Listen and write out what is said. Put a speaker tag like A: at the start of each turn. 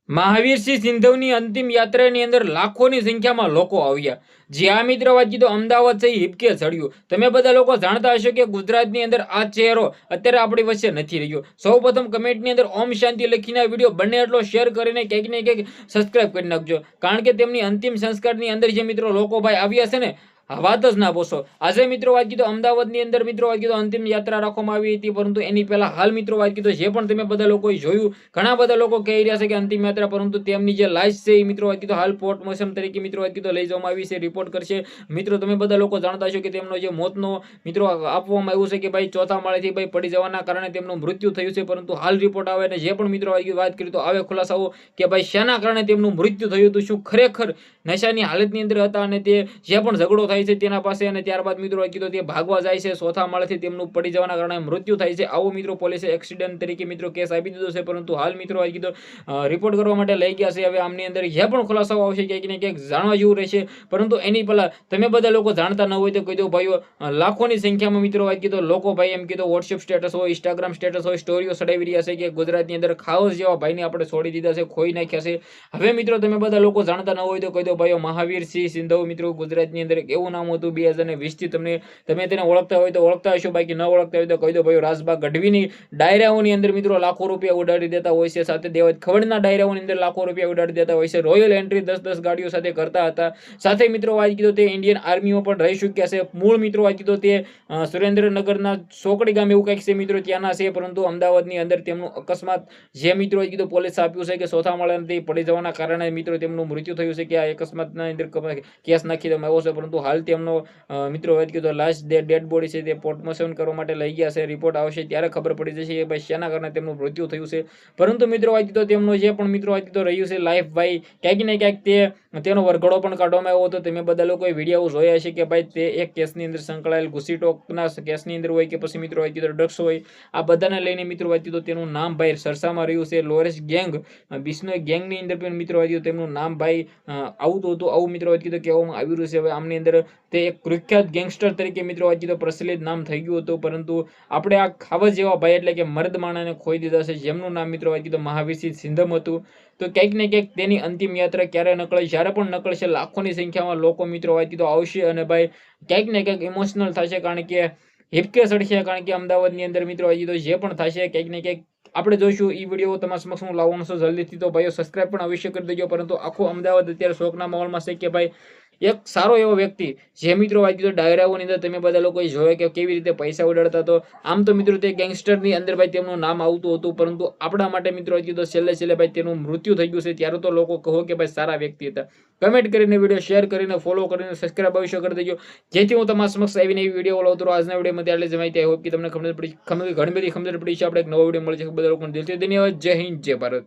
A: મહાવીરસિંહ સિંધવની અંતિમ યાત્રાની અંદર લાખોની સંખ્યામાં લોકો આવ્યા. જ્યાં મિત્રો વાત કીધું અમદાવાદ છે હિબકે ચડ્યું. તમે બધા લોકો જાણતા હશો કે ગુજરાતની અંદર આ ચહેરો અત્યારે આપણી વચ્ચે નથી રહ્યો. સૌપ્રથમ કમેન્ટની અંદર ઓમ શાંતિ લખીને આ વિડીયો બને એટલો શેર કરીને ક્યાંક ને ક્યાંક સબસ્ક્રાઇબ કરી નાખજો. કારણ કે તેમની અંતિમ સંસ્કારની અંદર જે મિત્રો લોકો ભાઈ આવ્યા છે ને, વાત જ ના પૂછો. આજે મિત્રો વાત કીધું અમદાવાદની અંદર મિત્રો વાત કીધું અંતિમ યાત્રા રાખવામાં આવી હતી, પરંતુ એની પહેલા હાલ મિત્રો વાત કીધું જે પણ તમે બધા લોકોએ જોયું, ઘણા બધા લોકો કહી રહ્યા છે કે અંતિમ યાત્રા, પરંતુ તેમની જે લાશ છે એ મિત્રો વાત કીધું હાલ પોસ્ટમોર્ટમ તરીકે મિત્રો વાત કીધું લઈ જવામાં આવી છે, રિપોર્ટ કરશે. મિત્રો તમે બધા લોકો જાણતા છો કે તેમનો જે મોતનો મિત્રો આપવામાં આવ્યું છે કે ભાઈ ચોથા માળેથી ભાઈ પડી જવાના કારણે તેમનું મૃત્યુ થયું છે, પરંતુ હાલ રિપોર્ટ આવે અને જે પણ મિત્રો વાત કરી તો આવે ખુલાસાઓ કે ભાઈ શાના કારણે તેમનું મૃત્યુ થયું હતું, શું ખરેખર નશાની હાલતની અંદર હતા અને તે જે પણ ઝઘડો થાય છે તેના પાસે, અને ત્યારબાદ મિત્રો કીધું તે ભાગવા જાય છે, ચોથા માળેથી તેમનું પડી જવાના કારણે મૃત્યુ થાય છે. આવો મિત્રો પોલીસે એક્સિડન્ટ તરીકે મિત્રો કેસ આપી દીધો છે, પરંતુ હાલ મિત્રો કીધું રિપોર્ટ કરવા માટે લઈ ગયા છે. હવે આમની અંદર જે પણ ખુલાસાઓ આવશે ક્યાંક ને ક્યાંક જાણવા જેવું રહેશે, પરંતુ એની પહેલા તમે બધા લોકો જાણતા ન હોય તો કહી દો ભાઈઓ, લાખોની સંખ્યામાં મિત્રો વાત કીધું લોકો ભાઈ એમ કીધું વોટ્સએપ સ્ટેટસ હોય, ઇન્સ્ટાગ્રામ સ્ટેટસ હોય, સ્ટોરીઓ ચડાવી રહ્યા છે કે ગુજરાતની અંદર ખાવસ જેવા ભાઈને આપણે છોડી દીધા છે, ખોઈ નાખ્યા છે. હવે મિત્રો તમે બધા લોકો જાણતા ન હોય તો કહી દો ભાઈઓ, મહાવીરસિંહ સિંધવ મિત્રો ગુજરાતની અંદર એક એવું નામ હતું 2020 થી, તમે તેને ઓળખતા હોય તો ઓળખતા હશો, બાકી ન ઓળખતા હોય તો કહી દો ભાઈઓ, રાજબા ગઢવીની ડાયરાઓની અંદર મિત્રો લાખો રૂપિયા ઉડાડી દેતા હોય છે, સાથે દેવત ખવડના ડાયરાઓની અંદર લાખો રૂપિયા ઉડાડી દેતા હોય છે, રોયલ એન્ટ્રી 10-10 ગાડીઓ સાથે કરતા હતા. સાથે મિત્રો વાત કીધું તે ઇન્ડિયન આર્મીમાં પણ રહી ચૂક્યા છે. મૂળ મિત્રો વાત કીધું તે સુરેન્દ્રનગરના સોકડી ગામ એવું કંઈક છે મિત્રો, ત્યાંના છે, પરંતુ અમદાવાદની અંદર તેમનું અકસ્માત જે મિત્રો કીધું પોલીસ આપ્યું છે કે ચોથા માળેથી પડી જવાના કારણે મિત્રો તેમનું મૃત્યુ થયું છે, કે આ અકસ્માતના અંદર કેસ નાખી દેવામાં આવ્યો છે, પરંતુ હાલ તેમનો મિત્રો વાત કીધું લાસ્ટ ડેડ બોડી છે તે પોસ્ટમોર્ટમ કરવા માટે લઈ ગયા છે. રિપોર્ટ આવશે ત્યારે ખબર પડી જશે કે ભાઈ શેના કારણે તેમનું મૃત્યુ થયું છે. પરંતુ મિત્રો વાત કીધું તેમનો જે પણ મિત્રો વાત કીધું રહ્યું છે લાઈફ ભાઈ ક્યાંક ને ક્યાંક તેનો વરઘડો પણ કાઢવામાં આવ્યો હતો. તમે બધા લોકોએ વિડીયો જોયા છે કે ભાઈ તે એક કેસની અંદર સંકળાયેલ ઘુસીટોકના કેસની અંદર હોય કે પછી મિત્રો વાત કીધું ડ્રગ્સ હોય, આ બધાને લઈને મિત્રો વાત કીધું તેનું નામ ભાઈ ચર્ચામાં રહ્યું છે. લોરેન્સ ગેંગ, બિશ્નોઈ ગેંગની અંદર પણ મિત્રો વાત કીધું તેમનું નામ ભાઈ આવતું હતું, આવું મિત્રો વાત કીધું કહેવામાં આવી રહ્યું છે. હવે આમની અંદર તે એક કુખ્યાત ગેંગસ્ટર તરીકે મિત્રો વાત કીધું પ્રચલિત નામ થઈ ગયું હતું, પરંતુ આપણે આ ખાવસ જેવા ભાઈ એટલે કે મર્દ માણાને ખોઈ દીધા છે, જેમનું નામ મિત્રો વાત કીધું મહાવીરસિંહ સિંધમ હતું. તો ક્યાંક ને ક્યાંક તેની અંતિમ યાત્રા ક્યારે નકળે, જ્યારે પણ નકળશે લાખોની સંખ્યામાં લોકો મિત્રો વાત કીધું આવશે, અને ભાઈ ક્યાંક ને ક્યાંક ઇમોશનલ થશે, કારણ કે હિપકે ચડશે, કારણ કે અમદાવાદની અંદર મિત્રો વાત કીધું જે પણ થશે ક્યાંક ને ક્યાંક આપણે જોઈશું. એ વિડીયો તમારા સમક્ષ હું લાવવાનો છું જલ્દીથી, તો ભાઈઓ સબસ્ક્રાઇબ પણ અવશ્ય કરી દેજો. પરંતુ આખું અમદાવાદ અત્યારે શોકના માહોલમાં છે કે ભાઈ એક સારો એવો વ્યક્તિ જે મિત્રો વાત કીધું ડાયરાઓની અંદર તમે બધા લોકોએ જોયા કે કેવી રીતે પૈસા ઉડાડતા. તો આમ તો મિત્રો તે ગેંગસ્ટરની અંદર ભાઈ તેમનું નામ આવતું હતું, પરંતુ આપણા માટે મિત્રો વાત કીધું છેલ્લે ભાઈ તેનું મૃત્યુ થઈ ગયું છે, ત્યારે તો લોકો કહો કે ભાઈ સારા વ્યક્તિ હતા. કમેન્ટ કરીને વિડીયો શેર કરીને ફોલો કરીને સબસ્ક્રાઇબ અવશ્ય કરી દેજો, જેથી હું તમારા સમક્ષ આવીને એવી વિડીયો લાવતો રહું. આજના વિડીયોમાં એટલે જ માહિતી. આઈ હોપ કે તમને ખબર પડી, ઘણી બધી ખબર પડી છે. આપણે એક નવો વિડીયો મળી છે. બધા લોકોને દિલથી ધન્યવાદ. જય હિન્દ, જય ભારત.